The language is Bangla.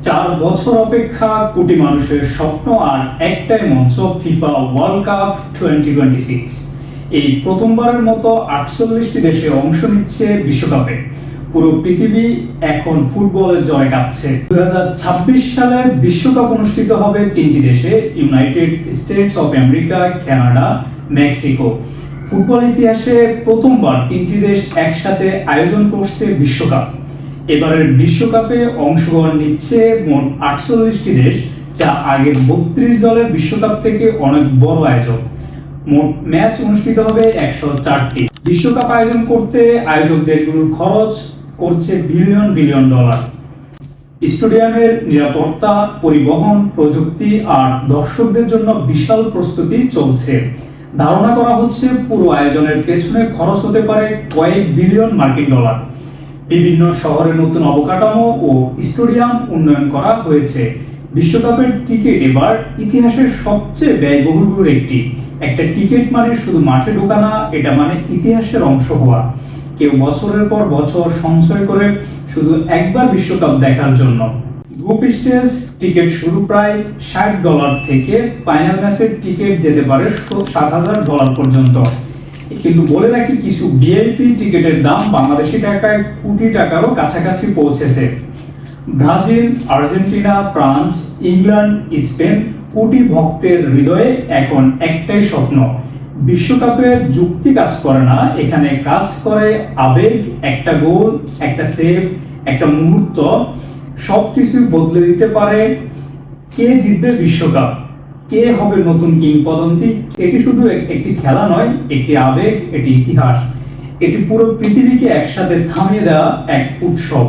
4 বছর অপেক্ষা, কোটি মানুষের স্বপ্ন আর একটাই মঞ্চ, ফিফা ওয়ার্ল্ড কাপ 2026। এই প্রথমবারের মতো 48টি দেশে অংশ নিচ্ছে বিশ্বকাপে। পুরো পৃথিবী এখন ফুটবলের জয় কাঁপছে। 2026 সালে বিশ্বকাপ অনুষ্ঠিত হবে 3টি দেশে: United states of America, Canada, Mexico. Football ইতিহাসে প্রথমবার 3টি দেশ একসাথে আয়োজন করছে বিশ্বকাপ। এবারের বিশ্বকাপে অংশগ্রহণ নিচ্ছে মোট 48টি দেশ, যা আগের 32 দলের বিশ্বকাপ থেকে অনেক বড় আয়োজন। মোট ম্যাচ অনুষ্ঠিত হবে 104টি। বিশ্বকাপ আয়োজন করতে আয়োজক দেশগুলোর খরচ করছে বিলিয়ন বিলিয়ন ডলার। স্টেডিয়ামের নিরাপত্তা, পরিবহন, প্রযুক্তি আর দর্শকদের জন্য বিশাল প্রস্তুতি চলছে। ধারণা করা হচ্ছে পুরো আয়োজনের পেছনে খরচ হতে পারে কয়েক বিলিয়ন মার্কিন ডলার। বিভিন্ন শহরে নতুন অবকাঠামো ও স্টেডিয়াম উন্নয়ন করা হয়েছে। বিশ্বকাপের টিকিট এবার ইতিহাসের সবচেয়ে ব্যয়বহুলগুলোর একটি। একটা টিকিট মানে শুধু মাঠে ঢোকা না, এটা মানে ইতিহাসের অংশ হওয়া। কেউ বছরের পর বছর সঞ্চয় করে শুধু একবার বিশ্বকাপ দেখার জন্য। গ্রুপ স্টেজ টিকিট শুরু প্রায় $60 থেকে, ফাইনাল ম্যাচের টিকিট যেতে পারে $7,000 পর্যন্ত। কিন্তু বলে রাখি, কিছু ভিআইপি টিকিটের দাম বাংলাদেশি টাকায় কোটি টাকারও কাছাকাছি পৌঁছেছে। Brazil, Argentina, France, England, Spain, কোটি ভক্তের হৃদয়ে এখন একটাই স্বপ্ন। বিশ্বকাপে যুক্তি কাজ করে না, এখানে কাজ করে আবেগ। একটা গোল, একটা সেভ, একটা মুহূর্ত সবকিছু বদলে দিতে পারে। কে জিতবে বিশ্বকাপ, কে হবে নতুন কিংবদন্তি, এটি শুধু একটি খেলা নয়, একটি আবেগ, এটি ইতিহাস, এটি পুরো পৃথিবীকে একসাথে থামিয়ে দেওয়া এক উৎসব।